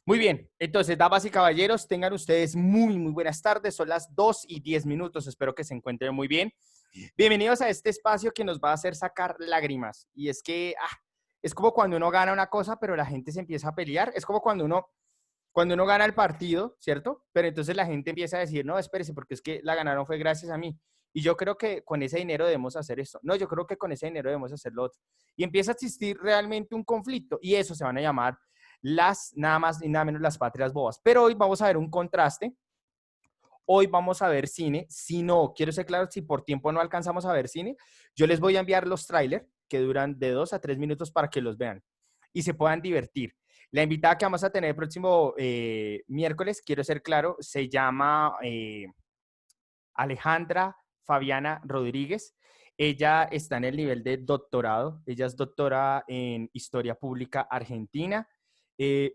Muy bien, entonces, damas y caballeros, tengan ustedes muy buenas tardes. Son las 2:10. Espero que se encuentren muy bien. Bienvenidos a este espacio que nos va a hacer sacar lágrimas. Y es que es como cuando uno gana una cosa, pero la gente se empieza a pelear. Es como cuando uno gana el partido, ¿cierto? Pero entonces la gente empieza a decir, no, espérese, porque es que la ganaron fue gracias a mí. Y yo creo que con ese dinero debemos hacer esto. No, yo creo que con ese dinero debemos hacer lo otro. Y empieza a existir realmente un conflicto. Y eso se van a llamar nada más y nada menos las patrias bobas. Pero hoy vamos a ver un contraste. Hoy vamos a ver cine. Si no, quiero ser claro, si por tiempo no alcanzamos a ver cine, yo les voy a enviar los trailers que duran de 2 a 3 minutos para que los vean y se puedan divertir. La invitada que vamos a tener el próximo miércoles, quiero ser claro, se llama Alejandra Fabiana Rodríguez. Ella está en el nivel de doctorado. Ella es doctora en Historia Pública Argentina.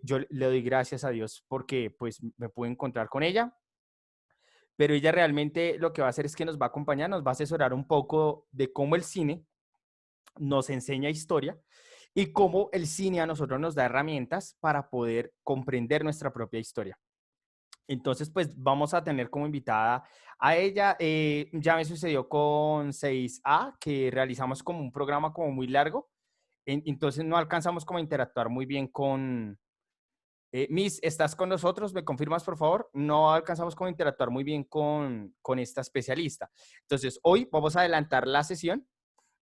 Yo le doy gracias a Dios porque pues me pude encontrar con ella, pero ella realmente lo que va a hacer es que nos va a acompañar, nos va a asesorar un poco de cómo el cine nos enseña historia y cómo el cine a nosotros nos da herramientas para poder comprender nuestra propia historia. Entonces, pues vamos a tener como invitada a ella. Ya me sucedió con 6A, que realizamos como un programa como muy largo. Entonces no alcanzamos como a interactuar muy bien con... Miss, ¿estás con nosotros? ¿Me confirmas, por favor? No alcanzamos como a interactuar muy bien con esta especialista. Entonces, hoy vamos a adelantar la sesión.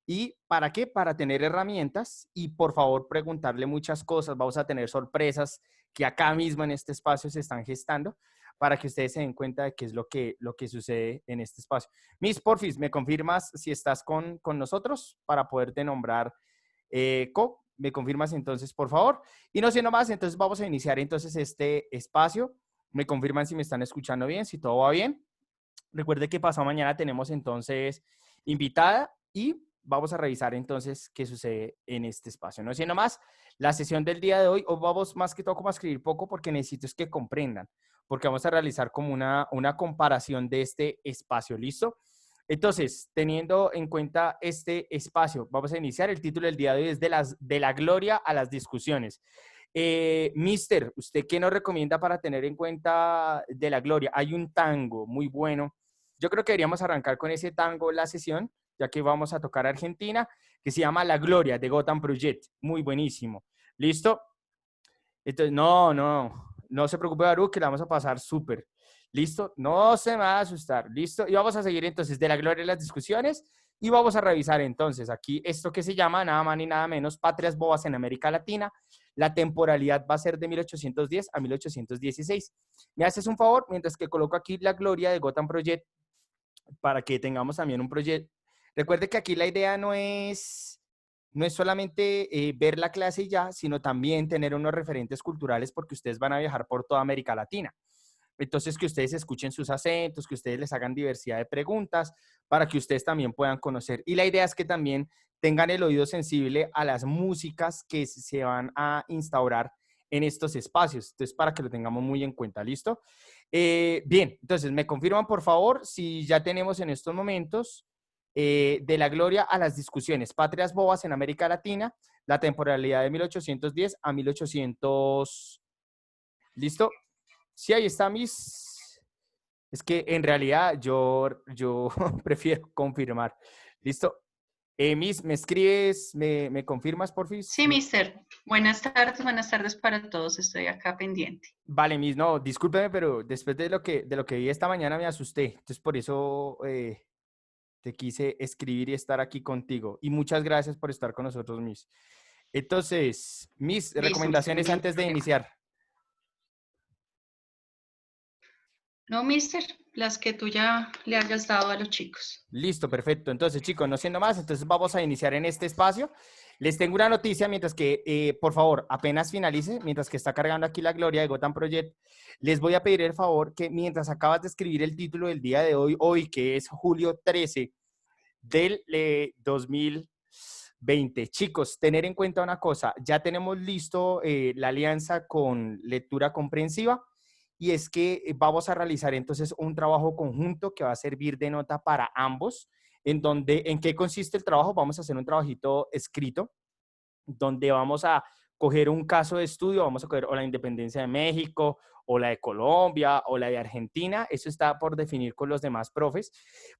¿Y para qué? Para tener herramientas y por favor preguntarle muchas cosas. Vamos a tener sorpresas que acá mismo en este espacio se están gestando para que ustedes se den cuenta de qué es lo que sucede en este espacio. Miss, porfis, ¿me confirmas si estás con nosotros para poderte nombrar ¿Me confirmas entonces, por favor? Y no siendo más, entonces vamos a iniciar entonces este espacio. Me confirman si me están escuchando bien, si todo va bien. Recuerde que pasado mañana tenemos entonces invitada y vamos a revisar entonces qué sucede en este espacio. No siendo más, la sesión del día de hoy vamos más que todo como a escribir poco porque necesito es que comprendan, porque vamos a realizar como una comparación de este espacio. ¿Listo? Entonces, teniendo en cuenta este espacio, vamos a iniciar. El título del día de hoy es de la gloria a las discusiones. Mister, ¿usted qué nos recomienda para tener en cuenta de la gloria? Hay un tango muy bueno. Yo creo que deberíamos arrancar con ese tango la sesión, ya que vamos a tocar Argentina, que se llama La Gloria de Gotham Project. Muy buenísimo. ¿Listo? Entonces, no se preocupe, Baruch, que la vamos a pasar súper. ¿Listo? No se me va a asustar. ¿Listo? Y vamos a seguir entonces de la gloria de las discusiones y vamos a revisar entonces aquí esto que se llama nada más ni nada menos Patrias Bobas en América Latina. La temporalidad va a ser de 1810 a 1816. ¿Me haces un favor? Mientras que coloco aquí la gloria de Gotham Project para que tengamos también un proyecto. Recuerde que aquí la idea no es solamente ver la clase y ya, sino también tener unos referentes culturales porque ustedes van a viajar por toda América Latina. Entonces, que ustedes escuchen sus acentos, que ustedes les hagan diversidad de preguntas para que ustedes también puedan conocer. Y la idea es que también tengan el oído sensible a las músicas que se van a instaurar en estos espacios. Entonces, para que lo tengamos muy en cuenta, ¿listo? Bien, entonces, me confirman, por favor, si ya tenemos en estos momentos de la gloria a las discusiones. Patrias Bobas en América Latina, la temporalidad de 1810 a 1800. ¿Listo? Sí, ahí está mis... Es que en realidad yo prefiero confirmar. ¿Listo? Miss, ¿me escribes? ¿Me confirmas, porfis? Sí, mister. Buenas tardes para todos. Estoy acá pendiente. Vale, Miss, no, discúlpeme, pero después de lo que vi esta mañana me asusté. Entonces, por eso te quise escribir y estar aquí contigo. Y muchas gracias por estar con nosotros, Miss. Entonces, mis Listo, mister, recomendaciones ningún antes de problema. iniciar. No, mister, las que tú ya le hayas dado a los chicos. Listo, perfecto. Entonces, chicos, no siendo más, entonces vamos a iniciar en este espacio. Les tengo una noticia mientras que, por favor, apenas finalice, mientras que está cargando aquí la gloria de Gotham Project, les voy a pedir el favor que mientras acabas de escribir el título del día de hoy que es julio 13 del 2020. Chicos, tener en cuenta una cosa, ya tenemos listo la alianza con lectura comprensiva y es que vamos a realizar entonces un trabajo conjunto que va a servir de nota para ambos, ¿en qué consiste el trabajo? Vamos a hacer un trabajito escrito donde vamos a coger un caso de estudio, vamos a coger o la independencia de México, o la de Colombia, o la de Argentina, eso está por definir con los demás profes,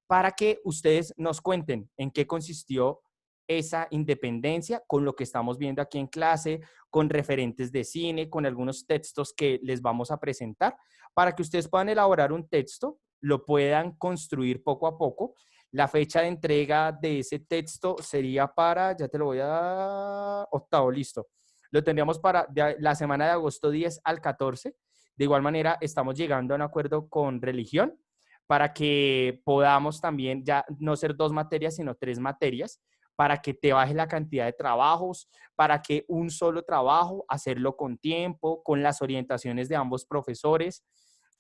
para que ustedes nos cuenten en qué consistió esa independencia con lo que estamos viendo aquí en clase, con referentes de cine, con algunos textos que les vamos a presentar, para que ustedes puedan elaborar un texto, lo puedan construir poco a poco. La fecha de entrega de ese texto sería para, ya te lo voy a dar, octavo, listo. Lo tendríamos para la semana de agosto 10 al 14. De igual manera, estamos llegando a un acuerdo con religión para que podamos también ya no ser 2 materias, sino 3 materias, para que te baje la cantidad de trabajos, para que un solo trabajo, hacerlo con tiempo, con las orientaciones de ambos profesores,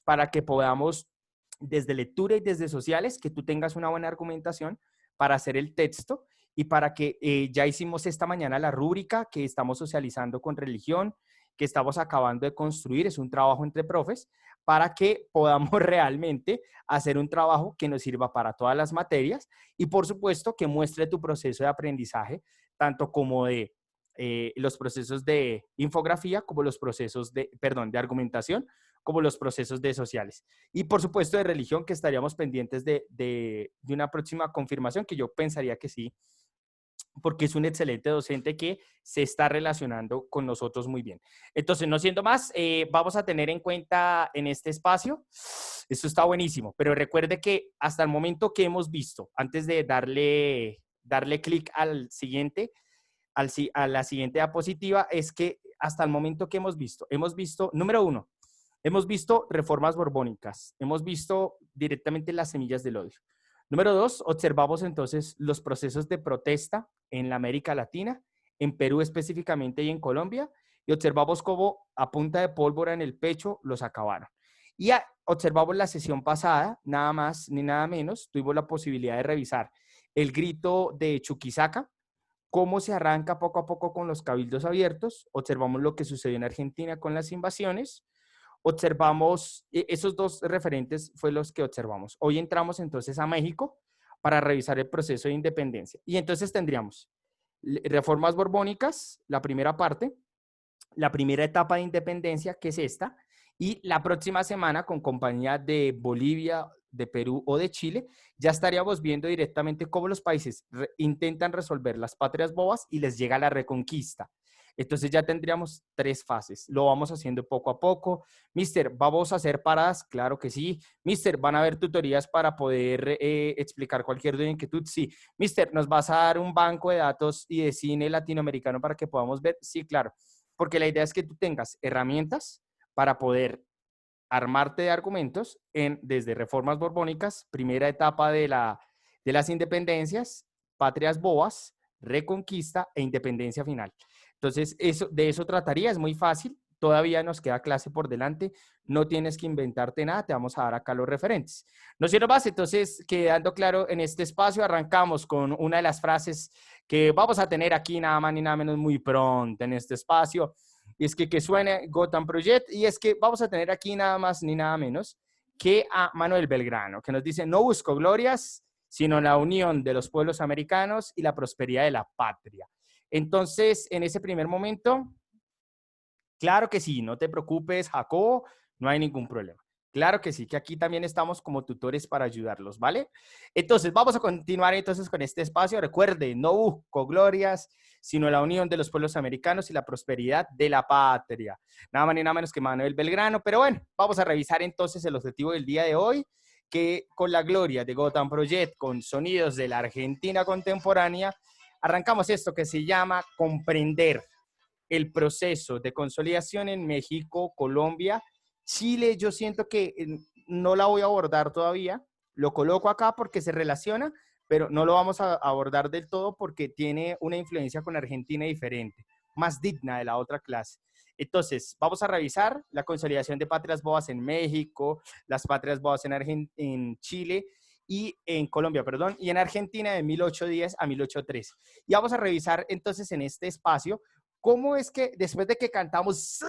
para que podamos desde lectura y desde sociales, que tú tengas una buena argumentación para hacer el texto y para que ya hicimos esta mañana la rúbrica que estamos socializando con religión, que estamos acabando de construir, es un trabajo entre profes, para que podamos realmente hacer un trabajo que nos sirva para todas las materias y por supuesto que muestre tu proceso de aprendizaje, tanto como de los procesos de infografía, como los procesos de, perdón, de argumentación, como los procesos de sociales. Y por supuesto de religión, que estaríamos pendientes de una próxima confirmación, que yo pensaría que sí, porque es un excelente docente que se está relacionando con nosotros muy bien. Entonces, no siendo más, vamos a tener en cuenta en este espacio, esto está buenísimo, pero recuerde que hasta el momento que hemos visto, antes de darle clic al siguiente, a la siguiente diapositiva, es que hasta el momento que hemos visto, número uno, hemos visto reformas borbónicas, hemos visto directamente las semillas del odio. Número dos, observamos entonces los procesos de protesta en la América Latina, en Perú específicamente y en Colombia, y observamos cómo a punta de pólvora en el pecho los acabaron. Y observamos la sesión pasada, nada más ni nada menos, tuvimos la posibilidad de revisar el grito de Chuquisaca, cómo se arranca poco a poco con los cabildos abiertos, observamos lo que sucedió en Argentina con las invasiones, observamos, esos dos referentes fue los que observamos. Hoy entramos entonces a México para revisar el proceso de independencia. Y entonces tendríamos reformas borbónicas, la primera parte, la primera etapa de independencia, que es esta, y la próxima semana, con compañía de Bolivia, de Perú o de Chile, ya estaríamos viendo directamente cómo los países intentan resolver las patrias bobas y les llega la reconquista. Entonces ya tendríamos 3 fases. Lo vamos haciendo poco a poco. Mister, ¿vamos a hacer paradas? Claro que sí. Mister, ¿van a haber tutorías para poder explicar cualquier duda inquietud? Sí. Mister, ¿nos vas a dar un banco de datos y de cine latinoamericano para que podamos ver? Sí, claro. Porque la idea es que tú tengas herramientas para poder armarte de argumentos desde reformas borbónicas, primera etapa de las independencias, patrias bobas, reconquista e independencia final. Entonces, de eso trataría, es muy fácil, todavía nos queda clase por delante, no tienes que inventarte nada, te vamos a dar acá los referentes. No sirve más, entonces, quedando claro en este espacio, arrancamos con una de las frases que vamos a tener aquí nada más ni nada menos muy pronto en este espacio, y es que suene Gotham Project, y es que vamos a tener aquí nada más ni nada menos que a Manuel Belgrano, que nos dice: no busco glorias, sino la unión de los pueblos americanos y la prosperidad de la patria. Entonces, en ese primer momento, claro que sí, no te preocupes, Jacobo, no hay ningún problema. Claro que sí, que aquí también estamos como tutores para ayudarlos, ¿vale? Entonces, vamos a continuar entonces con este espacio. Recuerde, no busco glorias, sino la unión de los pueblos americanos y la prosperidad de la patria. Nada más ni nada menos que Manuel Belgrano. Pero bueno, vamos a revisar entonces el objetivo del día de hoy, que con la gloria de Gotham Project, con sonidos de la Argentina contemporánea, arrancamos esto que se llama comprender el proceso de consolidación en México, Colombia, Chile. Yo siento que no la voy a abordar todavía, lo coloco acá porque se relaciona, pero no lo vamos a abordar del todo porque tiene una influencia con Argentina diferente, más digna de la otra clase. Entonces, vamos a revisar la consolidación de patrias bobas en México, las patrias bobas en Chile y en Colombia, perdón, y en Argentina de 1810 a 1813. Y vamos a revisar entonces en este espacio cómo es que después de que cantamos, sí,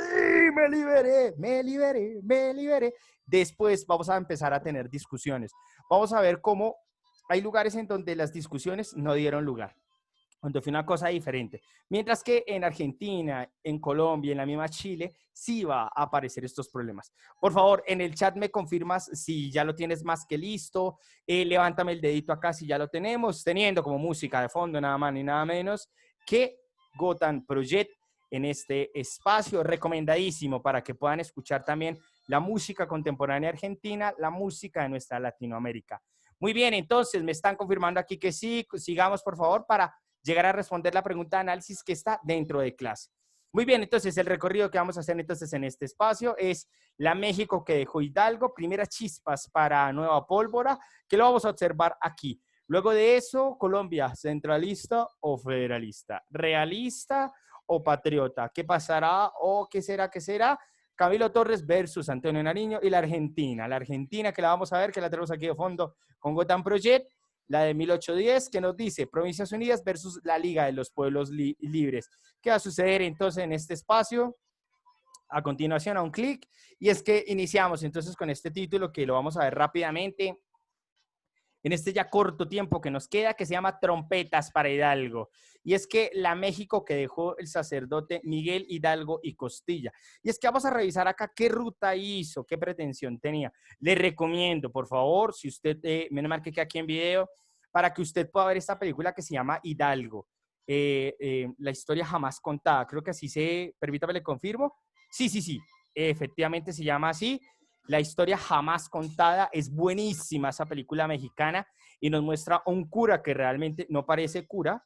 me liberé, me liberé, me liberé, después vamos a empezar a tener discusiones. Vamos a ver cómo hay lugares en donde las discusiones no dieron lugar. cuando fue una cosa diferente. Mientras que en Argentina, en Colombia, en la misma Chile, sí va a aparecer estos problemas. Por favor, en el chat me confirmas si ya lo tienes más que listo. Levántame el dedito acá si ya lo tenemos, teniendo como música de fondo nada más ni nada menos que Gotham Project en este espacio, recomendadísimo para que puedan escuchar también la música contemporánea argentina, la música de nuestra Latinoamérica. Muy bien, entonces me están confirmando aquí que sí, sigamos por favor para llegar a responder la pregunta de análisis que está dentro de clase. Muy bien, entonces el recorrido que vamos a hacer entonces en este espacio es la México que dejó Hidalgo, primeras chispas para Nueva Pólvora, que lo vamos a observar aquí. Luego de eso, Colombia, centralista o federalista, realista o patriota, ¿qué pasará o qué será, qué será? Camilo Torres versus Antonio Nariño y la Argentina que la vamos a ver, que la tenemos aquí de fondo con Gotham Project, la de 1810, que nos dice Provincias Unidas versus la Liga de los Pueblos Libres. ¿Qué va a suceder entonces en este espacio? A continuación, a un clic, y es que iniciamos entonces con este título que lo vamos a ver rápidamente en este ya corto tiempo que nos queda, que se llama Trompetas para Hidalgo. Y es que la México que dejó el sacerdote Miguel Hidalgo y Costilla. Y es que vamos a revisar acá qué ruta hizo, qué pretensión tenía. Le recomiendo, por favor, si usted, menos mal que queda aquí en video, para que usted pueda ver esta película que se llama Hidalgo. La historia jamás contada. Creo que así se, permítame le confirmo. Sí, sí, sí, efectivamente se llama así. La historia jamás contada, es buenísima esa película mexicana y nos muestra un cura que realmente no parece cura,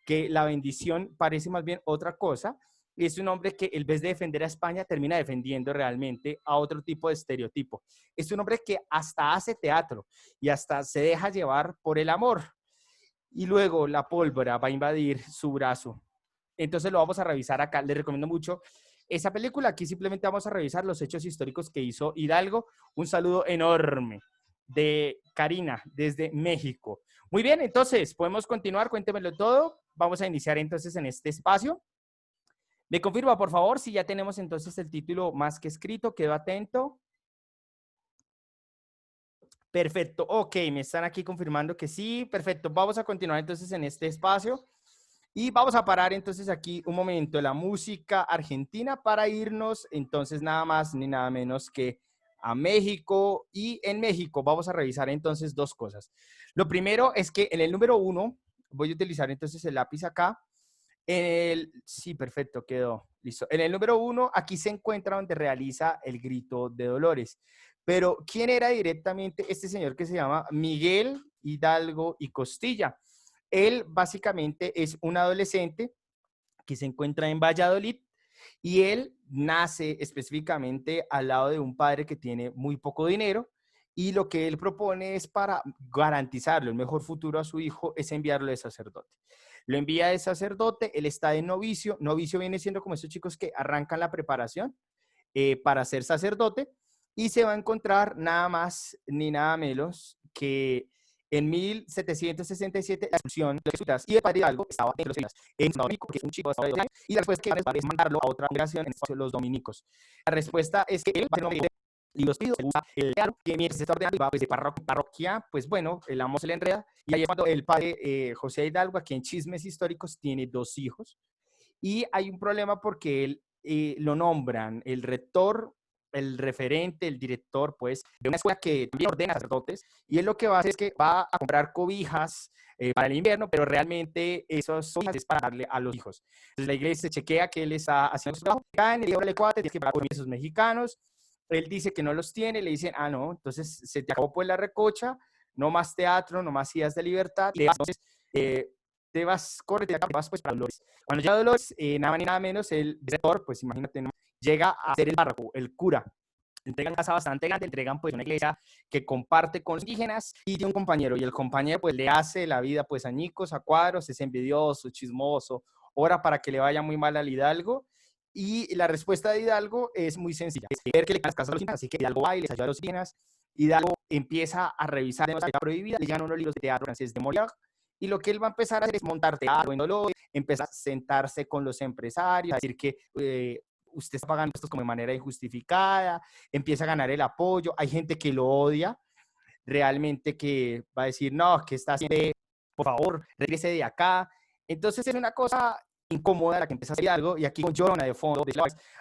que la bendición parece más bien otra cosa, y es un hombre que en vez de defender a España termina defendiendo realmente a otro tipo de estereotipo. Es un hombre que hasta hace teatro y hasta se deja llevar por el amor, y luego la pólvora va a invadir su brazo. Entonces lo vamos a revisar acá, les recomiendo mucho esa película. Aquí simplemente vamos a revisar los hechos históricos que hizo Hidalgo. Un saludo enorme de Karina desde México. Muy bien, entonces podemos continuar, cuéntemelo todo. Vamos a iniciar entonces en este espacio. Me confirma, por favor, si ya tenemos entonces el título más que escrito. Quedo atento. Perfecto, ok, me están aquí confirmando que sí, perfecto. Vamos a continuar entonces en este espacio. Y vamos a parar entonces aquí un momento la música argentina para irnos entonces nada más ni nada menos que a México. Y en México vamos a revisar entonces dos cosas. Lo primero es que en el número 1, voy a utilizar entonces el lápiz acá. Sí, perfecto, quedó listo. En el número 1, aquí se encuentra donde realiza el grito de Dolores. Pero, ¿quién era directamente este señor que se llama Miguel Hidalgo y Costilla? Él básicamente es un adolescente que se encuentra en Valladolid y él nace específicamente al lado de un padre que tiene muy poco dinero, y lo que él propone es para garantizarle un mejor futuro a su hijo es enviarlo de sacerdote. Lo envía de sacerdote, él está de novicio. Novicio viene siendo como esos chicos que arrancan la preparación para ser sacerdote, y se va a encontrar nada más ni nada menos que en 1767 la expulsión de los jesuitas, y el padre Hidalgo estaba en los jesuitas, en México, que es un chico de 12 años, y la respuesta que es mandarlo a otra congregación, en este caso los dominicos. La respuesta es que él va a ser y los pidos, el diálogo, que mientras se está ordenando y va pues, de parroquia, pues bueno, el amo se le enreda, y ahí es cuando el padre José Hidalgo, aquí en Chismes Históricos, tiene 2 hijos, y hay un problema porque él lo nombran el rector, el referente, el director, pues, de una escuela que también ordena sacerdotes, y él lo que va a hacer es que va a comprar cobijas para el invierno, pero realmente esas cobijas es para darle a los hijos. Entonces la iglesia chequea que él está haciendo su trabajo, caen, le dice, tienes que pagar por esos mexicanos. Él dice que no los tiene, le dicen, ah, no, entonces se te acabó pues la recocha, no más teatro, no más ideas de libertad, y entonces te vas, corre, te vas pues para Dolores. Cuando llega Dolores, nada más ni nada menos, el director, pues imagínate, ¿no?, llega a ser el párroco, el cura. Le entregan una casa bastante grande, le entregan pues una iglesia que comparte con los indígenas, y tiene un compañero, y el compañero pues le hace la vida pues añicos, a cuadros, es envidioso, chismoso, ora para que le vaya muy mal al Hidalgo. Y la respuesta de Hidalgo es muy sencilla, es ver que le caen las casas a los indígenas, así que Hidalgo va y les ayuda a los indígenas. Hidalgo empieza a revisar de manera prohibida, le llegan unos libros de teatro francés de Molière, y lo que él va a empezar a hacer es montar teatro en Dolores, empezar a sentarse con los empresarios, a decir que usted está pagando esto como de manera injustificada, empieza a ganar el apoyo. Hay gente que lo odia, realmente, que va a decir, no, ¿qué está haciendo? Por favor, regrese de acá. Entonces es una cosa incómoda la que empieza a hacer Hidalgo, y aquí con Llorona de fondo,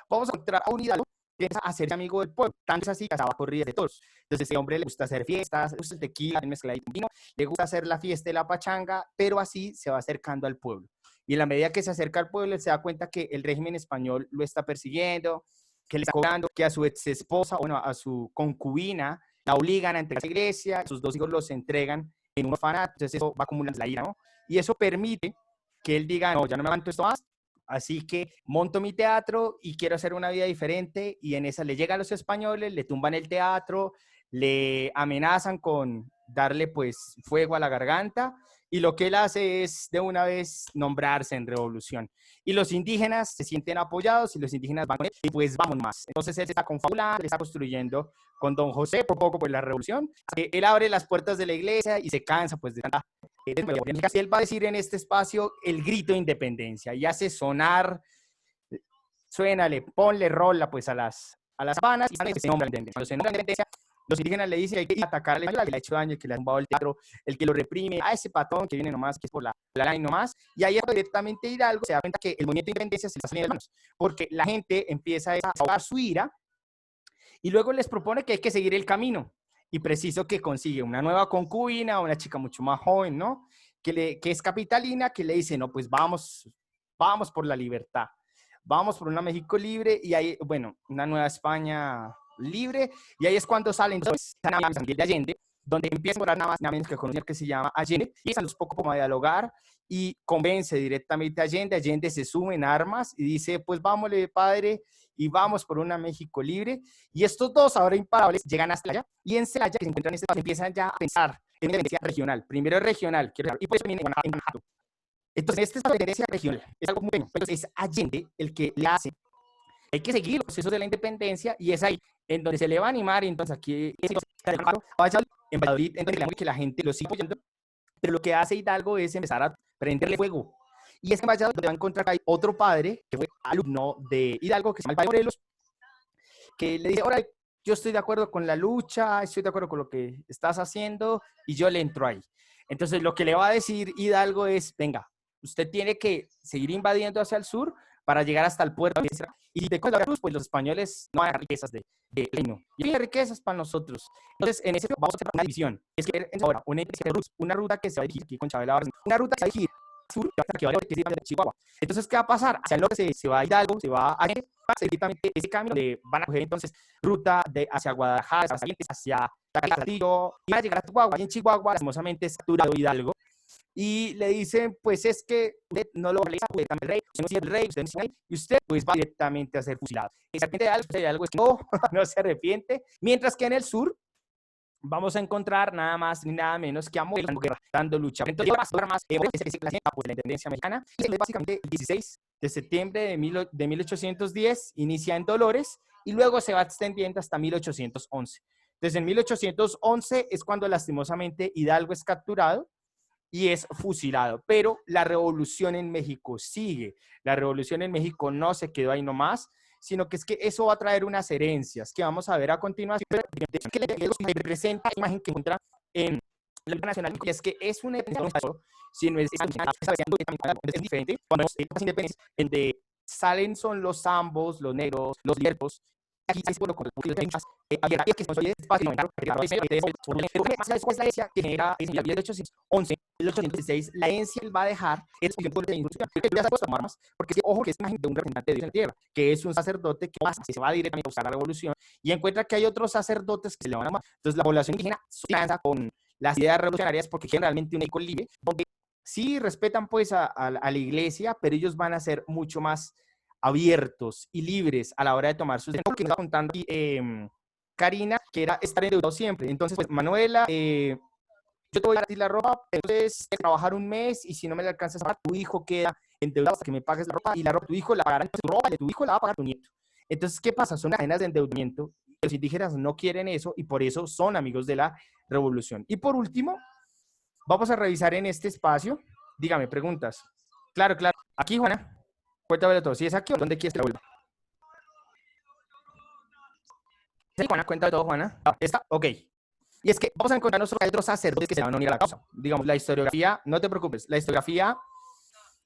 vamos a encontrar a un Hidalgo que empieza a hacerse amigo del pueblo, tanto es así que acaba corridas de todos. Entonces, a este hombre le gusta hacer fiestas, le gusta el tequila, el mezcladito con vino, le gusta hacer la fiesta de la pachanga, pero así se va acercando al pueblo. Y en la medida que se acerca al pueblo, él se da cuenta que el régimen español lo está persiguiendo, que le está cobrando, que a su ex esposa, bueno, a su concubina, la obligan a entregar a la iglesia, sus 2 hijos los entregan en un orfanato, entonces eso va acumulando la ira, ¿no? Y eso permite que él diga, no, ya no me aguanto esto más, así que monto mi teatro y quiero hacer una vida diferente, y en esa le llegan los españoles, le tumban el teatro, le amenazan con darle pues fuego a la garganta, y lo que él hace es de una vez nombrarse en revolución. Y los indígenas se sienten apoyados y los indígenas van con él y pues vamos más. Entonces él está confabulando, él está construyendo con don José por poco pues la revolución. Él abre las puertas de la iglesia y se cansa pues de tanta... Él va a decir en este espacio el grito de independencia y hace sonar, suénale, ponle rola pues a las campanas y se nombra la independencia. Cuando se nombra la independencia, los indígenas le dicen que hay que atacar al que le ha hecho daño, el que le ha tumbado el teatro, el que lo reprime, a ese patrón que viene nomás, que es por la ley nomás. Y ahí directamente Hidalgo se da cuenta que el movimiento de independencia se le está saliendo de las manos, porque la gente empieza a desahogar su ira y luego les propone que hay que seguir el camino. Y preciso que consigue una nueva concubina, una chica mucho más joven, ¿no? Que es capitalina, que le dice, no, pues vamos por la libertad, vamos por una México libre, y ahí, bueno, una nueva España libre, y ahí es cuando salen entonces San Miguel de Allende, donde empieza a morar nada más nada menos que con un señor que se llama Allende, y están los pocos como a dialogar, y convence directamente a Allende. Allende se sube en armas y dice, pues vámonos, padre, y vamos por una México libre. Y estos dos, ahora imparables, llegan hasta allá, y en Celaya, que se encuentran en este país, empiezan ya a pensar en una independencia regional. Primero regional, y por eso viene en Guanajuato. Entonces, esta es la independencia regional, es algo muy bueno. Entonces, es Allende el que le hace, hay que seguir los procesos de la independencia, y es ahí en donde se le va a animar. Entonces, aquí vaya en Valladolid, en donde que la gente lo sigue apoyando, pero lo que hace Hidalgo es empezar a prenderle fuego. Y es que en Valladolid donde va a encontrar que hay otro padre que fue alumno de Hidalgo, que se llama el padre Morelos, que le dice, ahora yo estoy de acuerdo con la lucha, estoy de acuerdo con lo que estás haciendo, y yo le entro ahí. Entonces, lo que le va a decir Hidalgo es, venga, usted tiene que seguir invadiendo hacia el sur para llegar hasta el puerto. Y de la Cruz, pues los españoles no hay riquezas de reino. Y hay riquezas para nosotros. Entonces, en ese vamos a hacer una división. Es que ahora, una ruta que se va a dirigir aquí con Chabela, una ruta que se va a dirigir sur, que va a dirigir de Chihuahua. Entonces, ¿qué va a pasar? Hacia el norte se va a Hidalgo, se va a directamente ese camino, donde van a coger entonces ruta hacia Guadalajara, hacia Castillo, y van a llegar a Chihuahua. Y en Chihuahua, lastimosamente, es capturado Hidalgo. Y le dicen, pues es que usted no lo realiza, usted también el rey, usted no es el rey, usted no es el rey, y usted pues va directamente a ser fusilado. Exactamente algo es que no, no se arrepiente. Mientras que en el sur vamos a encontrar nada más ni nada menos que a Morelos dando lucha. Entonces, la independencia mexicana, y básicamente el 16 de septiembre de 1810 inicia en Dolores, y luego se va extendiendo hasta 1811. Entonces, en 1811 es cuando lastimosamente Hidalgo es capturado y es fusilado. Pero la revolución en México sigue. La revolución en México no se quedó ahí nomás, sino que es que eso va a traer unas herencias que vamos a ver a continuación, que le representa la imagen que encuentra en la Liga Nacional, y es que es una independencia, si no es diferente, cuando es independencia, donde salen son los zambos, los negros, los libertos. Aquí se pone con el público de muchas que son de espacio, la herencia que genera en 1811, 1816, la herencia va a dejar el pueblo de industria, porque ojo que es imagen de un representante de Dios en la tierra, que es un sacerdote que se va directamente a buscar la revolución y encuentra que hay otros sacerdotes que se le van a amar. Entonces la población indígena se lanza con las ideas revolucionarias porque quieren realmente un México libre, donde sí respetan pues a la iglesia, pero ellos van a ser mucho más abiertos y libres a la hora de tomar sus decisiones. Que nos está contando aquí, Karina, que era estar endeudado siempre. Entonces, pues, Manuela, yo te voy a dar a ti la ropa, entonces trabajar un mes, y si no me la alcanzas a pagar, tu hijo queda endeudado hasta que me pagues la ropa, y la ropa de tu hijo la pagará, tu ropa de tu hijo la va a pagar tu nieto. Entonces, ¿qué pasa? Son cadenas de endeudamiento. Los indígenas no quieren eso, y por eso son amigos de la revolución. Y por último, vamos a revisar en este espacio. Dígame, preguntas. Claro, claro. Aquí, Juana. Cuéntame todo. Si es aquí o dónde quieres que la vuelva. ¿Sí, Juana? Cuéntame todo, Juana. ¿Está? Ok. Y es que vamos a encontrarnos otros sacerdotes que se van a unir a la causa. Digamos, la historiografía, no te preocupes, la historiografía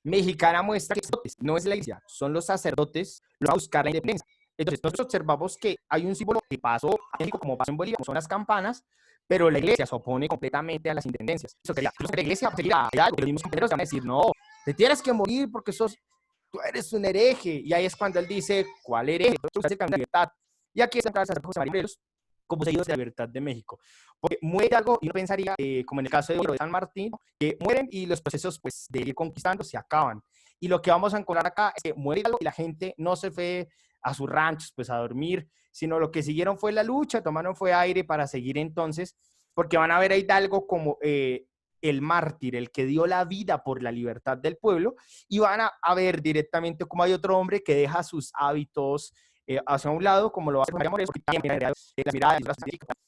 mexicana muestra que no es la iglesia, son los sacerdotes los a buscar la independencia. Entonces, nosotros observamos que hay un símbolo que pasó a México como pasó en Bolivia, como son las campanas, pero la iglesia se opone completamente a las independencias. Eso sería, la iglesia seguirá algo, los mismos compañeros van a decir, no, te tienes que morir porque tú eres un hereje. Y ahí es cuando él dice, ¿cuál hereje? Tú estás en libertad. Y aquí está el sacerdote José María Morelos, como seguidores de la libertad de México. Porque muere algo, y uno pensaría, como en el caso de San Martín, que mueren y los procesos pues, de ir conquistando se acaban. Y lo que vamos a encontrar acá es que muere algo y la gente no se fue a sus ranchos pues a dormir, sino lo que siguieron fue la lucha, tomaron fue aire para seguir entonces, porque van a ver a Hidalgo como el mártir, el que dio la vida por la libertad del pueblo, y van a ver directamente cómo hay otro hombre que deja sus hábitos hacia un lado, como lo hace María Morelos, porque también las miradas,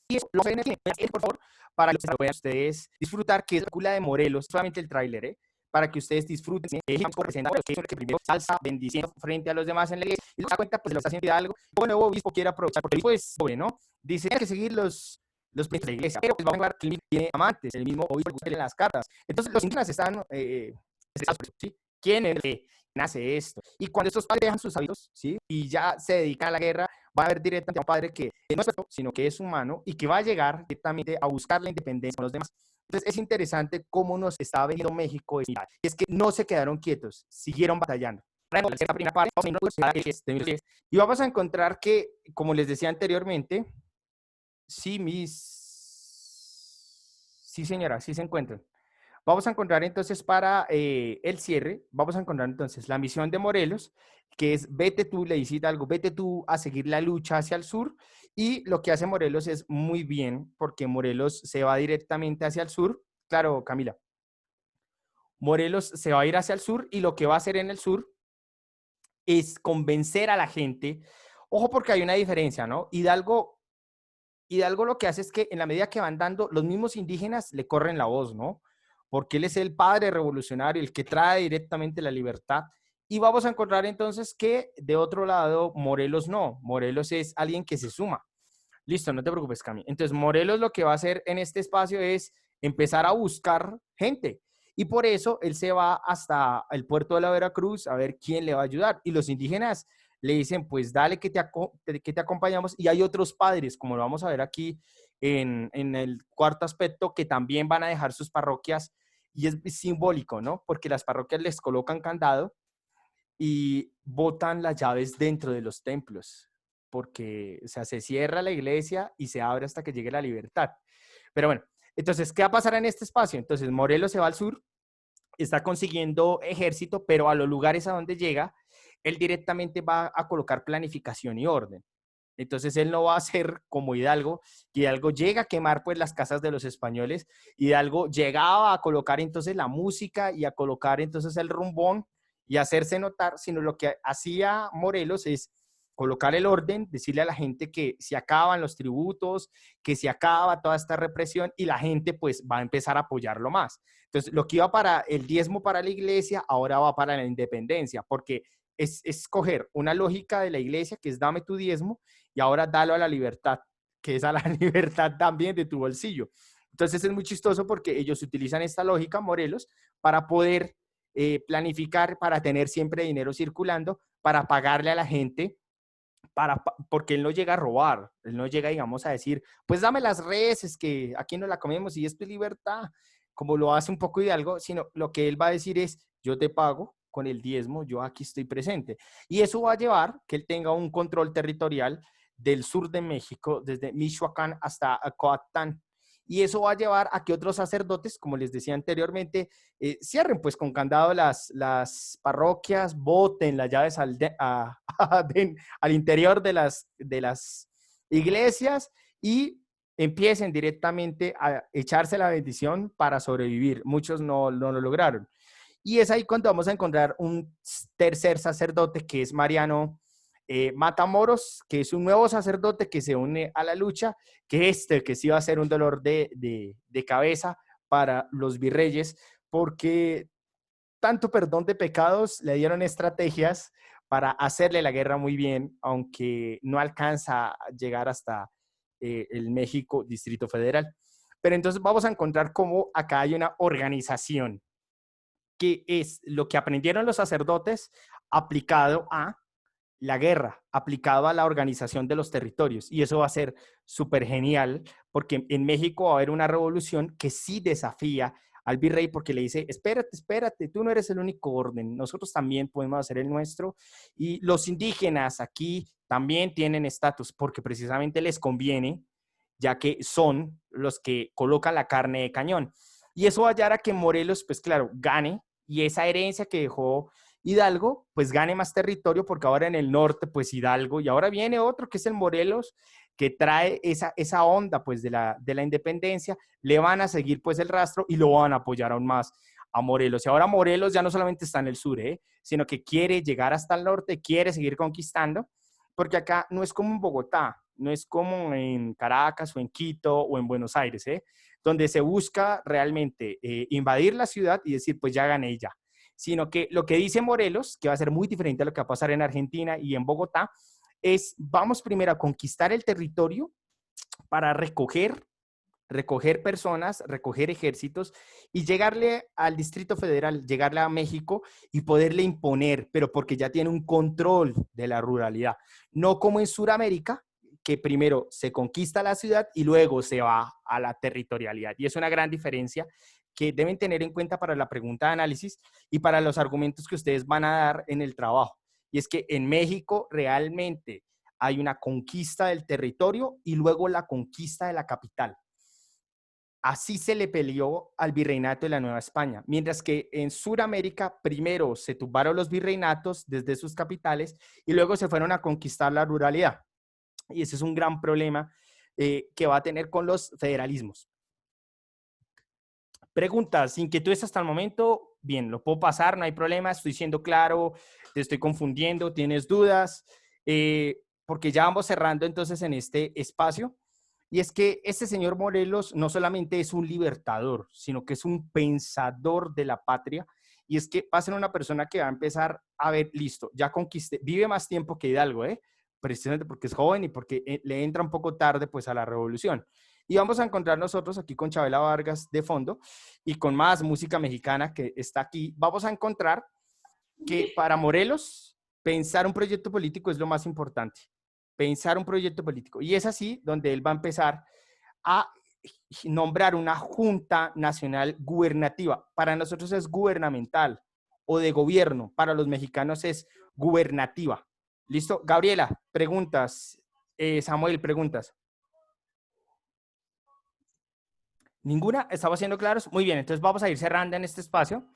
y eso lo ven aquí, por favor, para que ustedes disfrutar, que es la película de Morelos, solamente el tráiler, para que ustedes disfruten, que es el que primero salsa bendiciendo frente a los demás en la iglesia, y se da cuenta, pues lo está haciendo algo, el nuevo obispo quiere aprovechar, porque el obispo es pobre, ¿no? Dice, hay que seguir los principios de la iglesia, pero pues vamos a ver que el mismo tiene amantes, el mismo obispo en las cartas. Entonces los indígenas están, ¿sí? ¿Quién es el que nace esto? Y cuando estos padres dejan sus hábitos, ¿sí? Y ya se dedican a la guerra, va a haber directamente a un padre que no es perfecto, sino que es humano y que va a llegar directamente a buscar la independencia con los demás. Entonces es interesante cómo nos está veniendo México. Es que no se quedaron quietos, siguieron batallando. La primera parte, y vamos a encontrar que, como les decía anteriormente, sí, sí señora, sí se encuentran. Vamos a encontrar entonces para el cierre, vamos a encontrar entonces la misión de Morelos, que es vete tú, le dice algo, vete tú a seguir la lucha hacia el sur, y lo que hace Morelos es muy bien, porque Morelos se va directamente hacia el sur. Claro, Camila, Morelos se va a ir hacia el sur y lo que va a hacer en el sur es convencer a la gente. Ojo, porque hay una diferencia, ¿no? Hidalgo lo que hace es que en la medida que van dando, los mismos indígenas le corren la voz, ¿no? Porque él es el padre revolucionario, el que trae directamente la libertad. Y vamos a encontrar entonces que de otro lado, Morelos no. Morelos es alguien que se suma. Listo, no te preocupes, Cami. Entonces, Morelos lo que va a hacer en este espacio es empezar a buscar gente. Y por eso él se va hasta el puerto de la Veracruz a ver quién le va a ayudar. Y los indígenas le dicen, pues dale que te acompañamos. Y hay otros padres, como lo vamos a ver aquí en el cuarto aspecto, que también van a dejar sus parroquias. Y es simbólico, ¿no? Porque las parroquias les colocan candado y botan las llaves dentro de los templos, porque, o sea, se cierra la iglesia y se abre hasta que llegue la libertad. Pero bueno, entonces, ¿qué va a pasar en este espacio? Entonces, Morelos se va al sur, está consiguiendo ejército, pero a los lugares a donde llega, él directamente va a colocar planificación y orden. Entonces él no va a ser como Hidalgo, que Hidalgo llega a quemar pues las casas de los españoles. Hidalgo llegaba a colocar entonces la música y a colocar entonces el rumbón y hacerse notar, sino lo que hacía Morelos es colocar el orden, decirle a la gente que se acaban los tributos, que se acaba toda esta represión y la gente pues va a empezar a apoyarlo más. Entonces lo que iba para el diezmo para la iglesia, ahora va para la independencia, porque es escoger una lógica de la iglesia que es dame tu diezmo y ahora dalo a la libertad, que es a la libertad también de tu bolsillo. Entonces es muy chistoso porque ellos utilizan esta lógica, Morelos, para poder planificar, para tener siempre dinero circulando, para pagarle a la gente, porque él no llega a robar, él no llega, digamos, a decir, pues dame las reses que aquí no la comemos y esto es libertad, como lo hace un poco Hidalgo, sino lo que él va a decir es, yo te pago con el diezmo, yo aquí estoy presente. Y eso va a llevar que él tenga un control territorial del sur de México, desde Michoacán hasta Coatán. Y eso va a llevar a que otros sacerdotes, como les decía anteriormente, cierren pues con candado las parroquias, boten las llaves al interior de las iglesias y empiecen directamente a echarse la bendición para sobrevivir. Muchos no lo lograron. Y es ahí cuando vamos a encontrar un tercer sacerdote que es Mariano Matamoros, que es un nuevo sacerdote que se une a la lucha, que sí va a ser un dolor de cabeza para los virreyes, porque tanto perdón de pecados le dieron estrategias para hacerle la guerra muy bien, aunque no alcanza a llegar hasta el México Distrito Federal. Pero entonces vamos a encontrar cómo acá hay una organización que es lo que aprendieron los sacerdotes aplicado a la guerra, aplicado a la organización de los territorios. Y eso va a ser súper genial, porque en México va a haber una revolución que sí desafía al virrey porque le dice, espérate, espérate, tú no eres el único orden, nosotros también podemos hacer el nuestro. Y los indígenas aquí también tienen estatus porque precisamente les conviene, ya que son los que colocan la carne de cañón. Y eso va a llevar a que Morelos, pues claro, gane, y esa herencia que dejó Hidalgo, pues gane más territorio, porque ahora en el norte, pues Hidalgo, y ahora viene otro que es el Morelos, que trae esa onda, pues de la independencia, le van a seguir pues el rastro y lo van a apoyar aún más a Morelos. Y ahora Morelos ya no solamente está en el sur, sino que quiere llegar hasta el norte, quiere seguir conquistando, porque acá no es como en Bogotá, no es como en Caracas o en Quito o en Buenos Aires, donde se busca realmente invadir la ciudad y decir, pues ya gané ya. Sino que lo que dice Morelos, que va a ser muy diferente a lo que va a pasar en Argentina y en Bogotá, es vamos primero a conquistar el territorio para recoger personas, recoger ejércitos y llegarle al Distrito Federal, llegarle a México y poderle imponer, pero porque ya tiene un control de la ruralidad. No como en Sudamérica, que primero se conquista la ciudad y luego se va a la territorialidad. Y es una gran diferencia que deben tener en cuenta para la pregunta de análisis y para los argumentos que ustedes van a dar en el trabajo. Y es que en México realmente hay una conquista del territorio y luego la conquista de la capital. Así se le peleó al virreinato de la Nueva España, mientras que en Sudamérica primero se tumbaron los virreinatos desde sus capitales y luego se fueron a conquistar la ruralidad. Y ese es un gran problema que va a tener con los federalismos. Preguntas, inquietudes hasta el momento. Bien, lo puedo pasar, no hay problema, estoy siendo claro, te estoy confundiendo, tienes dudas, porque ya vamos cerrando entonces en este espacio. Y es que este señor Morelos no solamente es un libertador, sino que es un pensador de la patria. Y es que va a ser una persona que va a empezar a ver, listo, ya conquisté, vive más tiempo que Hidalgo, precisamente porque es joven y porque le entra un poco tarde pues a la revolución. Y vamos a encontrar nosotros aquí con Chabela Vargas de fondo y con más música mexicana que está aquí. Vamos a encontrar que para Morelos pensar un proyecto político es lo más importante. Pensar un proyecto político. Y es así donde él va a empezar a nombrar una Junta Nacional Gubernativa. Para nosotros es gubernamental o de gobierno. Para los mexicanos es gubernativa. ¿Listo? Gabriela, preguntas. Samuel, preguntas. ¿Ninguna? ¿Estamos siendo claros? Muy bien, entonces vamos a ir cerrando en este espacio.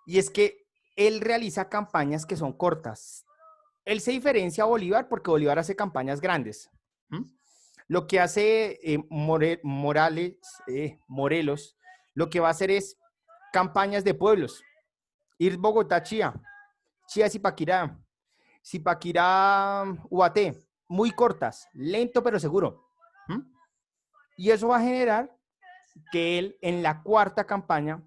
Y es que él realiza campañas que son cortas. Él se diferencia a Bolívar porque Bolívar hace campañas grandes. ¿Mm? Lo que hace Morelos, lo que va a hacer es campañas de pueblos. Ir Bogotá, Chía, Chía, Zipaquirá, Zipaquirá, Ubaté, muy cortas, lento pero seguro. ¿Mm? Y eso va a generar que él en la cuarta campaña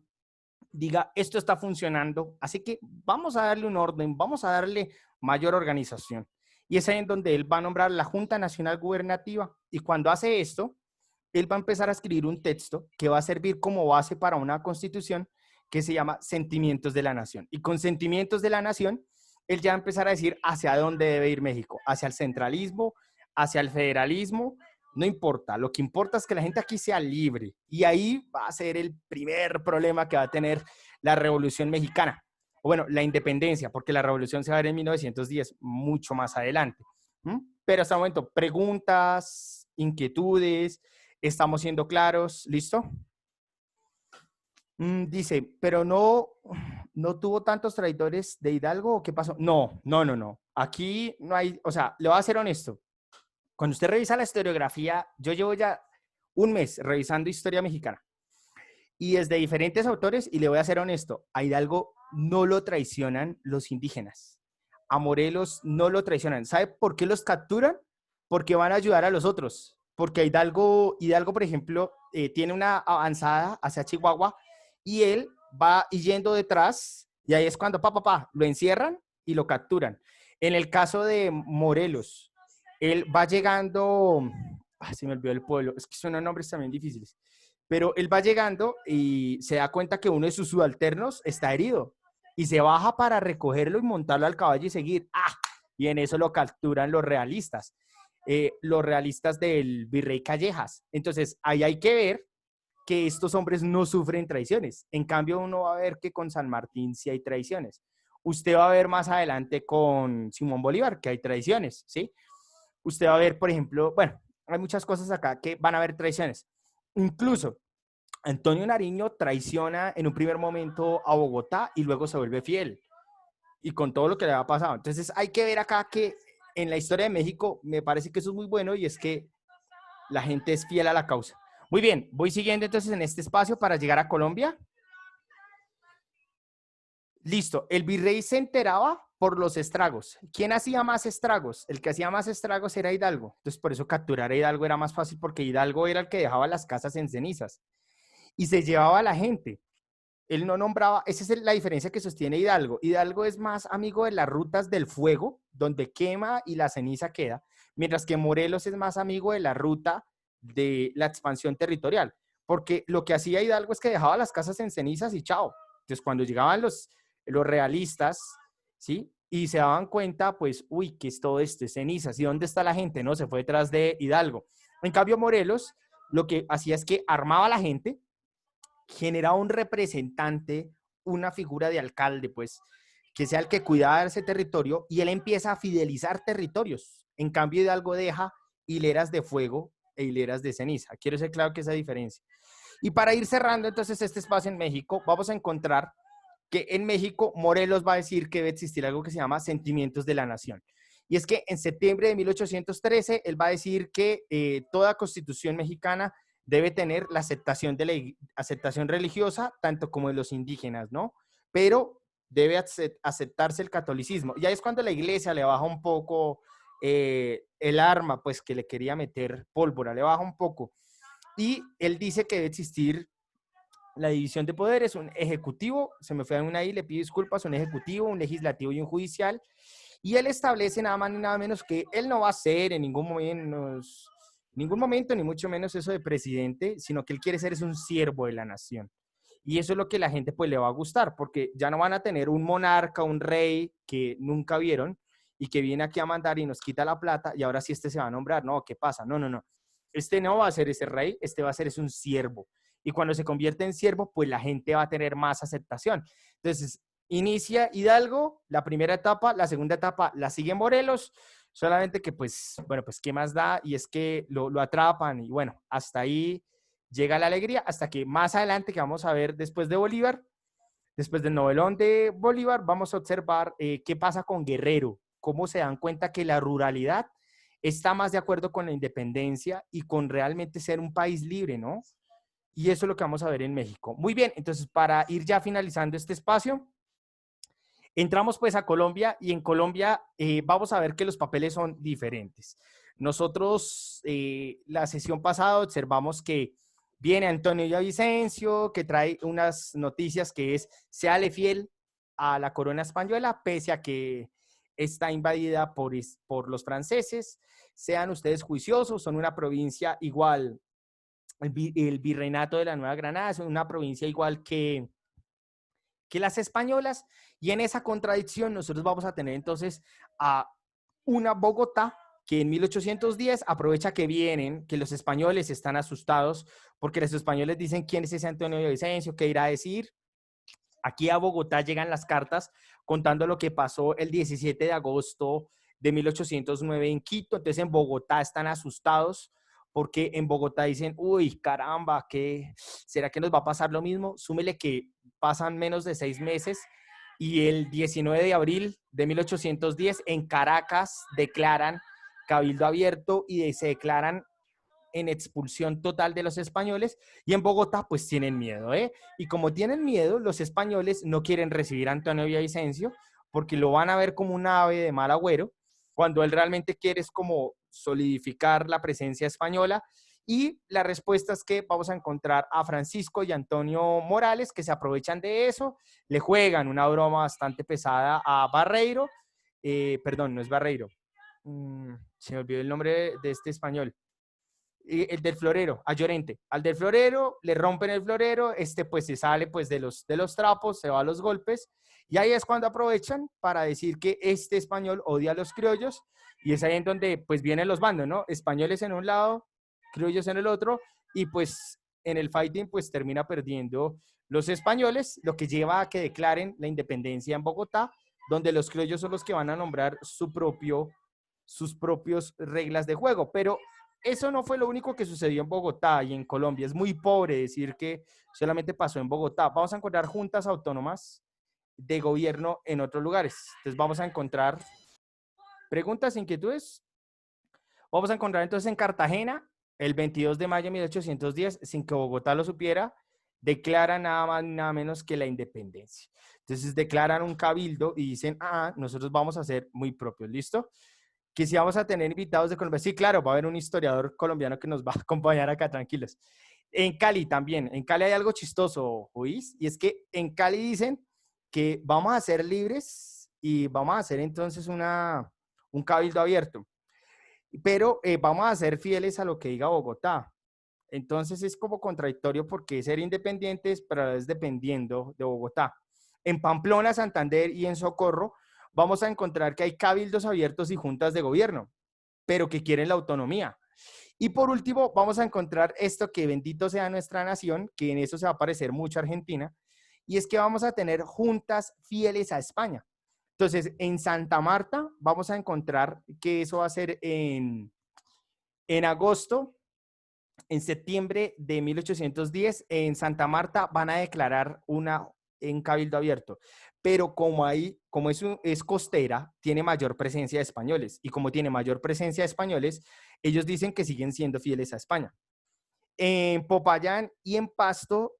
diga, esto está funcionando, así que vamos a darle un orden, vamos a darle mayor organización. Y es ahí en donde él va a nombrar la Junta Nacional Gubernativa. Y cuando hace esto, él va a empezar a escribir un texto que va a servir como base para una constitución que se llama Sentimientos de la Nación. Y con Sentimientos de la Nación, él ya va a empezar a decir hacia dónde debe ir México, hacia el centralismo, hacia el federalismo, no importa, lo que importa es que la gente aquí sea libre. Y ahí va a ser el primer problema que va a tener la Revolución Mexicana. O bueno, la independencia, porque la revolución se va a ver en 1910, mucho más adelante. ¿Mm? Pero hasta el momento, preguntas, inquietudes, estamos siendo claros, ¿listo? Dice, pero no tuvo tantos traidores de Hidalgo, ¿o qué pasó? No, no, no, no. Aquí no hay, o sea, le voy a ser honesto. Cuando usted revisa la historiografía, yo llevo ya un mes revisando historia mexicana y desde diferentes autores, y le voy a ser honesto, a Hidalgo no lo traicionan los indígenas, a Morelos no lo traicionan. ¿Sabe por qué los capturan? Porque van a ayudar a los otros, porque Hidalgo por ejemplo, tiene una avanzada hacia Chihuahua y él va yendo detrás y ahí es cuando lo encierran y lo capturan. En el caso de Morelos, él va llegando, se me olvidó el pueblo, es que son nombres también difíciles, Pero él va llegando y se da cuenta que uno de sus subalternos está herido y se baja para recogerlo y montarlo al caballo y seguir. ¡Ah! Y en eso lo capturan los realistas del virrey Callejas. Entonces, ahí hay que ver que estos hombres no sufren traiciones. En cambio, uno va a ver que con San Martín sí hay traiciones. Usted va a ver más adelante con Simón Bolívar que hay traiciones, ¿sí? Usted va a ver, por ejemplo, bueno, hay muchas cosas acá que van a haber traiciones. Incluso Antonio Nariño traiciona en un primer momento a Bogotá y luego se vuelve fiel. Y con todo lo que le ha pasado. Entonces hay que ver acá que en la historia de México me parece que eso es muy bueno y es que la gente es fiel a la causa. Muy bien, voy siguiendo entonces en este espacio para llegar a Colombia. Listo, el virrey se enteraba por los estragos. ¿Quién hacía más estragos? El que hacía más estragos era Hidalgo. Entonces por eso capturar a Hidalgo era más fácil porque Hidalgo era el que dejaba las casas en cenizas y se llevaba a la gente. Él no nombraba, esa es la diferencia que sostiene Hidalgo. Hidalgo es más amigo de las rutas del fuego, donde quema y la ceniza queda, mientras que Morelos es más amigo de la ruta de la expansión territorial, porque lo que hacía Hidalgo es que dejaba las casas en cenizas y chao. Entonces, cuando llegaban los realistas, ¿sí? Y se daban cuenta, pues, uy, ¿qué es todo esto? Cenizas. ¿Y dónde está la gente? No, se fue detrás de Hidalgo. En cambio, Morelos lo que hacía es que armaba a la gente, generaba un representante, una figura de alcalde, pues, que sea el que cuidaba ese territorio y él empieza a fidelizar territorios. En cambio, Hidalgo deja hileras de fuego e hileras de ceniza. Quiero ser claro que esa diferencia. Y para ir cerrando entonces este espacio en México, vamos a encontrar que en México Morelos va a decir que debe existir algo que se llama sentimientos de la nación. Y es que en septiembre de 1813 él va a decir que toda constitución mexicana debe tener la aceptación de la aceptación religiosa, tanto como de los indígenas, ¿no? Pero debe aceptarse el catolicismo. Y ahí es cuando la iglesia le baja un poco el arma, pues que le quería meter pólvora, le baja un poco. Y él dice que debe existir la división de poderes, un ejecutivo, se me fue una ahí, le pido disculpas, un ejecutivo, un legislativo y un judicial. Y él establece nada más ni nada menos que él no va a ser en ningún momento, ni mucho menos eso de presidente, sino que él quiere ser es un siervo de la nación. Y eso es lo que la gente pues le va a gustar, porque ya no van a tener un monarca, un rey que nunca vieron y que viene aquí a mandar y nos quita la plata y ahora sí este se va a nombrar. No, ¿qué pasa? No, no, no. Este no va a ser ese rey, este va a ser es un siervo. Y cuando se convierte en siervo, pues la gente va a tener más aceptación. Entonces, inicia Hidalgo, la primera etapa, la segunda etapa la sigue Morelos, solamente que pues, bueno, pues qué más da y es que lo atrapan y bueno, hasta ahí llega la alegría, hasta que más adelante que vamos a ver después de Bolívar, después del novelón de Bolívar, vamos a observar qué pasa con Guerrero, cómo se dan cuenta que la ruralidad está más de acuerdo con la independencia y con realmente ser un país libre, ¿no? Y eso es lo que vamos a ver en México. Muy bien, entonces para ir ya finalizando este espacio, entramos pues a Colombia y en Colombia vamos a ver que los papeles son diferentes. Nosotros la sesión pasada observamos que viene Antonio Villavicencio, que trae unas noticias que es, séale fiel a la corona española, pese a que está invadida por los franceses, sean ustedes juiciosos, son una provincia igual, el virreinato de la Nueva Granada es una provincia igual que las españolas, y en esa contradicción nosotros vamos a tener entonces a una Bogotá que en 1810 aprovecha que vienen, que los españoles están asustados, porque los españoles dicen quién es ese Antonio de Vicencio, qué irá a decir. Aquí a Bogotá llegan las cartas contando lo que pasó el 17 de agosto de 1809 en Quito. Entonces en Bogotá están asustados porque en Bogotá dicen, uy, caramba, ¿qué? ¿Será que nos va a pasar lo mismo? Súmele que pasan menos de 6 meses y el 19 de abril de 1810 en Caracas declaran cabildo abierto y se declaran en expulsión total de los españoles, y en Bogotá pues tienen miedo, ¿eh? Y como tienen miedo, los españoles no quieren recibir a Antonio Villavicencio porque lo van a ver como un ave de mal agüero, cuando él realmente quiere es como solidificar la presencia española. Y la respuesta es que vamos a encontrar a Francisco y Antonio Morales que se aprovechan de eso, le juegan una broma bastante pesada a Barreiro, perdón, no es Barreiro, se me olvidó el nombre de este español, el del florero, a Llorente. Al del florero, le rompen el florero, pues se sale pues de los trapos, se va a los golpes, y ahí es cuando aprovechan para decir que este español odia a los criollos, y es ahí en donde pues vienen los bandos, ¿no? Españoles en un lado, criollos en el otro, y pues en el fighting pues termina perdiendo los españoles, lo que lleva a que declaren la independencia en Bogotá, donde los criollos son los que van a nombrar sus propios reglas de juego, pero eso no fue lo único que sucedió en Bogotá y en Colombia. Es muy pobre decir que solamente pasó en Bogotá. Vamos a encontrar juntas autónomas de gobierno en otros lugares. Entonces vamos a encontrar preguntas, inquietudes. Vamos a encontrar entonces en Cartagena, el 22 de mayo de 1810, sin que Bogotá lo supiera, declaran nada más nada menos que la independencia. Entonces declaran un cabildo y dicen, nosotros vamos a ser muy propios, ¿listo? Que si vamos a tener invitados de Colombia. Sí, claro, va a haber un historiador colombiano que nos va a acompañar acá, tranquilos. En Cali también. En Cali hay algo chistoso, ¿oís? Y es que en Cali dicen que vamos a ser libres y vamos a hacer entonces un cabildo abierto. Pero vamos a ser fieles a lo que diga Bogotá. Entonces es como contradictorio porque ser independientes, pero a la vez dependiendo de Bogotá. En Pamplona, Santander y en Socorro vamos a encontrar que hay cabildos abiertos y juntas de gobierno, pero que quieren la autonomía. Y por último, vamos a encontrar esto que bendito sea nuestra nación, que en eso se va a parecer mucho a Argentina, y es que vamos a tener juntas fieles a España. Entonces, en Santa Marta vamos a encontrar que eso va a ser en agosto. En septiembre de 1810, en Santa Marta van a declarar en cabildo abierto, pero como es costera, tiene mayor presencia de españoles, y como tiene mayor presencia de españoles, ellos dicen que siguen siendo fieles a España. En Popayán y en Pasto,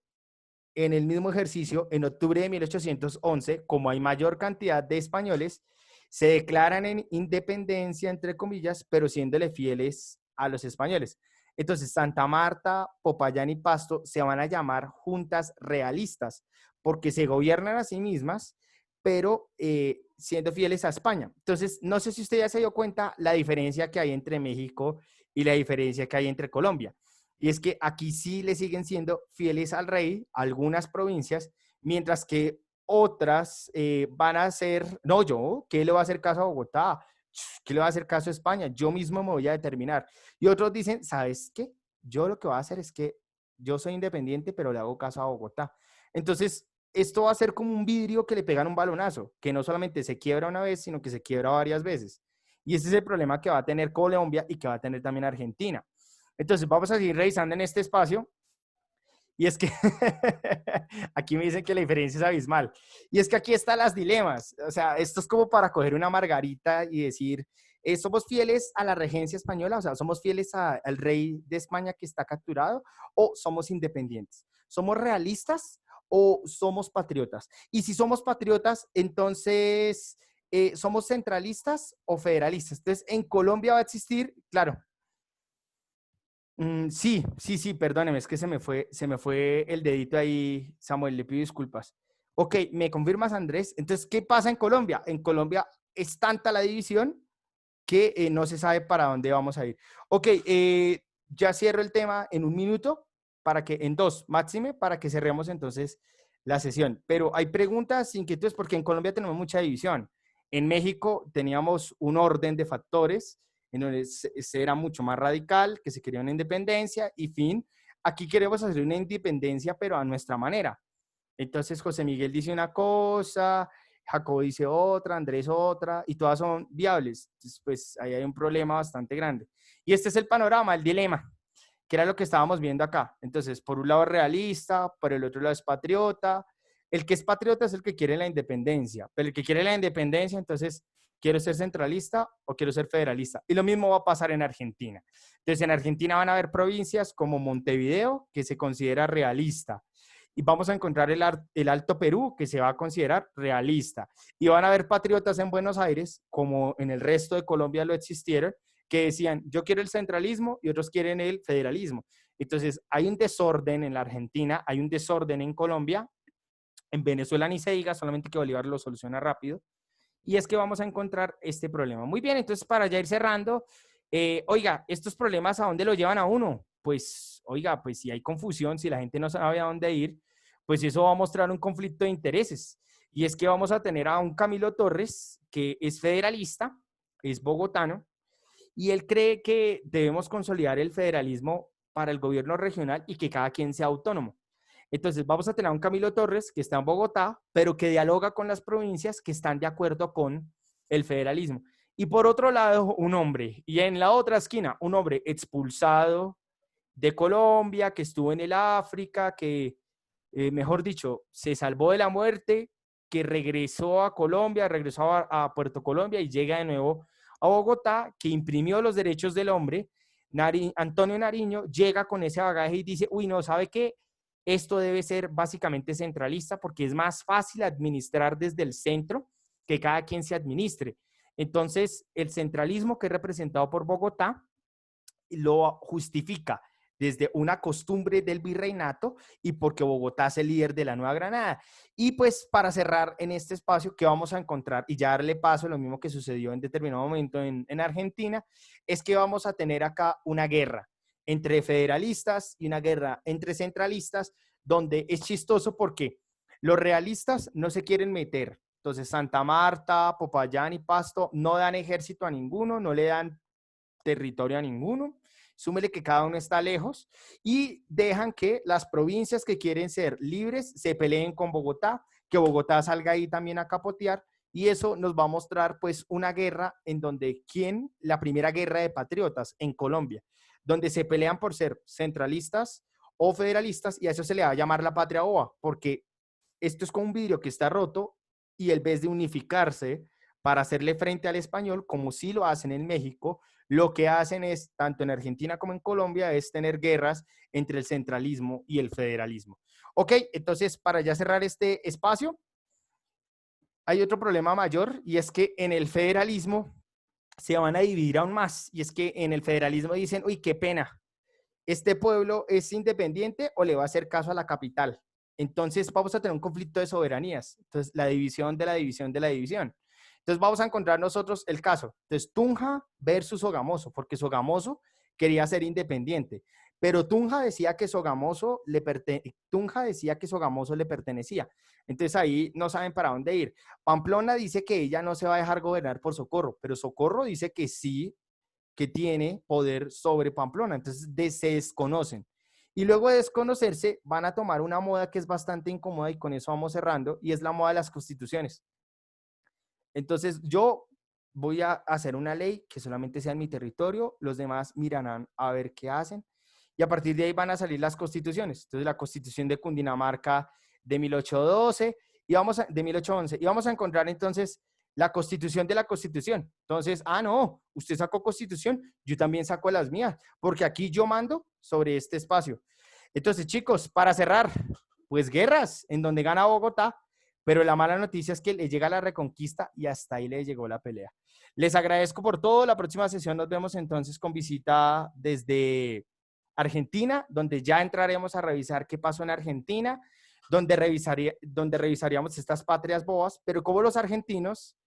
en el mismo ejercicio, en octubre de 1811, como hay mayor cantidad de españoles, se declaran en independencia, entre comillas, pero siéndole fieles a los españoles. Entonces, Santa Marta, Popayán y Pasto se van a llamar juntas realistas, porque se gobiernan a sí mismas, pero siendo fieles a España. Entonces, no sé si usted ya se dio cuenta la diferencia que hay entre México y la diferencia que hay entre Colombia. Y es que aquí sí le siguen siendo fieles al rey, algunas provincias, mientras que otras van a ser, no, ¿qué le va a hacer caso a Bogotá? ¿Qué le va a hacer caso a España? Yo mismo me voy a determinar. Y otros dicen, ¿sabes qué? Yo lo que voy a hacer es que yo soy independiente, pero le hago caso a Bogotá. Entonces, esto va a ser como un vidrio que le pegan un balonazo, que no solamente se quiebra una vez, sino que se quiebra varias veces. Y ese es el problema que va a tener Colombia y que va a tener también Argentina. Entonces, vamos a seguir revisando en este espacio. Y es que aquí me dicen que la diferencia es abismal. Y es que aquí están las dilemas. O sea, esto es como para coger una margarita y decir, ¿somos fieles a la regencia española? O sea, ¿somos fieles al rey de España que está capturado? ¿O somos independientes? ¿Somos realistas o somos patriotas? Y si somos patriotas, entonces, ¿somos centralistas o federalistas? Entonces, en Colombia va a existir, claro, sí, perdóneme, es que se me fue el dedito ahí, Samuel, le pido disculpas. Ok, ¿me confirmas, Andrés? Entonces, ¿qué pasa en Colombia? En Colombia es tanta la división que no se sabe para dónde vamos a ir. Ok, ya cierro el tema en un minuto, en dos, máxime, para que cerremos entonces la sesión. Pero hay preguntas, inquietudes, porque en Colombia tenemos mucha división. En México teníamos un orden de factores en donde se era mucho más radical, que se quería una independencia y fin. Aquí queremos hacer una independencia, pero a nuestra manera. Entonces José Miguel dice una cosa, Jacobo dice otra, Andrés otra, y todas son viables. Entonces, pues ahí hay un problema bastante grande. Y este es el panorama, el dilema, que era lo que estábamos viendo acá. Entonces, por un lado es realista, por el otro lado es patriota. El que es patriota es el que quiere la independencia, pero el que quiere la independencia, entonces, ¿quiero ser centralista o quiero ser federalista? Y lo mismo va a pasar en Argentina. Entonces, en Argentina van a haber provincias como Montevideo, que se considera realista, y vamos a encontrar el Alto Perú, que se va a considerar realista. Y van a haber patriotas en Buenos Aires, como en el resto de Colombia lo existieron, que decían, yo quiero el centralismo y otros quieren el federalismo. Entonces, hay un desorden en la Argentina, hay un desorden en Colombia, en Venezuela ni se diga, solamente que Bolívar lo soluciona rápido. Y es que vamos a encontrar este problema. Muy bien, entonces para ya ir cerrando, Oiga, estos problemas, ¿a dónde lo llevan a uno? Pues, oiga, pues si hay confusión, si la gente no sabe a dónde ir, pues eso va a mostrar un conflicto de intereses. Y es que vamos a tener a un Camilo Torres, que es federalista, es bogotano, y él cree que debemos consolidar el federalismo para el gobierno regional y que cada quien sea autónomo. Entonces vamos a tener a un Camilo Torres que está en Bogotá, pero que dialoga con las provincias que están de acuerdo con el federalismo. Y por otro lado, un hombre, y en la otra esquina, un hombre expulsado de Colombia, que estuvo en el África, que, mejor dicho, se salvó de la muerte, que regresó a Colombia, regresó a Puerto Colombia y llega de nuevo a Bogotá, que imprimió los derechos del hombre. Antonio Nariño llega con ese bagaje y dice, uy, no, ¿sabe qué? Esto debe ser básicamente centralista porque es más fácil administrar desde el centro que cada quien se administre. Entonces, el centralismo que es representado por Bogotá lo justifica desde una costumbre del virreinato y porque Bogotá es el líder de la Nueva Granada. Y pues para cerrar en este espacio que vamos a encontrar y ya darle paso a lo mismo que sucedió en determinado momento en Argentina, es que vamos a tener acá una guerra entre federalistas y una guerra entre centralistas, donde es chistoso porque los realistas no se quieren meter. Entonces Santa Marta, Popayán y Pasto no dan ejército a ninguno, no le dan territorio a ninguno. Súmele que cada uno está lejos y dejan que las provincias que quieren ser libres se peleen con Bogotá, que Bogotá salga ahí también a capotear y eso nos va a mostrar pues una guerra en donde la primera guerra de patriotas en Colombia, donde se pelean por ser centralistas o federalistas y a eso se le va a llamar la patria boba, porque esto es como un vidrio que está roto y en vez de unificarse para hacerle frente al español, como sí lo hacen en México, lo que hacen es, tanto en Argentina como en Colombia, es tener guerras entre el centralismo y el federalismo. Ok, entonces para ya cerrar este espacio, hay otro problema mayor y es que en el federalismo se van a dividir aún más y es que en el federalismo dicen, uy, qué pena, ¿este pueblo es independiente o le va a hacer caso a la capital? Entonces vamos a tener un conflicto de soberanías. Entonces la división de la división de la división. Entonces vamos a encontrar nosotros el caso. Entonces Tunja versus Sogamoso, porque Sogamoso quería ser independiente, pero Tunja decía que Sogamoso le pertenecía. Entonces ahí no saben para dónde ir. Pamplona dice que ella no se va a dejar gobernar por Socorro, pero Socorro dice que sí, que tiene poder sobre Pamplona. Entonces se desconocen. Y luego de desconocerse, van a tomar una moda que es bastante incómoda y con eso vamos cerrando, y es la moda de las constituciones. Entonces yo voy a hacer una ley que solamente sea en mi territorio, los demás mirarán a ver qué hacen, y a partir de ahí van a salir las constituciones. Entonces la constitución de Cundinamarca de 1812, de 1811, y vamos a encontrar entonces la constitución de la constitución. Entonces, no, usted sacó constitución, yo también saco las mías, porque aquí yo mando sobre este espacio. Entonces, chicos, para cerrar, pues guerras en donde gana Bogotá, pero la mala noticia es que le llega la reconquista y hasta ahí le llegó la pelea. Les agradezco por todo. La próxima sesión nos vemos entonces con visita desde Argentina, donde ya entraremos a revisar qué pasó en Argentina, donde revisaríamos estas patrias bobas, pero como los argentinos,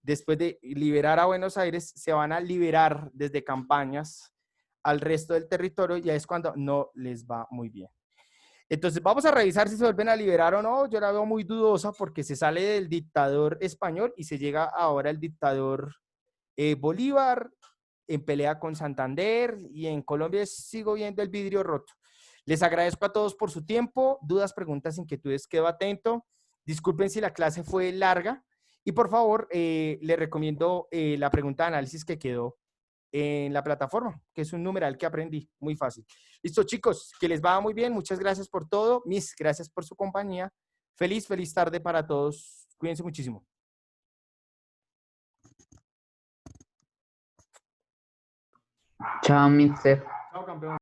después de liberar a Buenos Aires, se van a liberar desde campañas al resto del territorio, ya es cuando no les va muy bien. Entonces vamos a revisar si se vuelven a liberar o no. Yo la veo muy dudosa porque se sale del dictador español y se llega ahora el dictador Bolívar en pelea con Santander y en Colombia sigo viendo el vidrio roto. Les agradezco a todos por su tiempo. Dudas, preguntas, inquietudes, quedo atento. Disculpen si la clase fue larga y por favor les recomiendo la pregunta de análisis que quedó en la plataforma, que es un numeral que aprendí, muy fácil. Listo, chicos, que les va muy bien. Muchas gracias por todo. Gracias por su compañía. Feliz tarde para todos. Cuídense muchísimo. Chao, mister. Chao, campeón.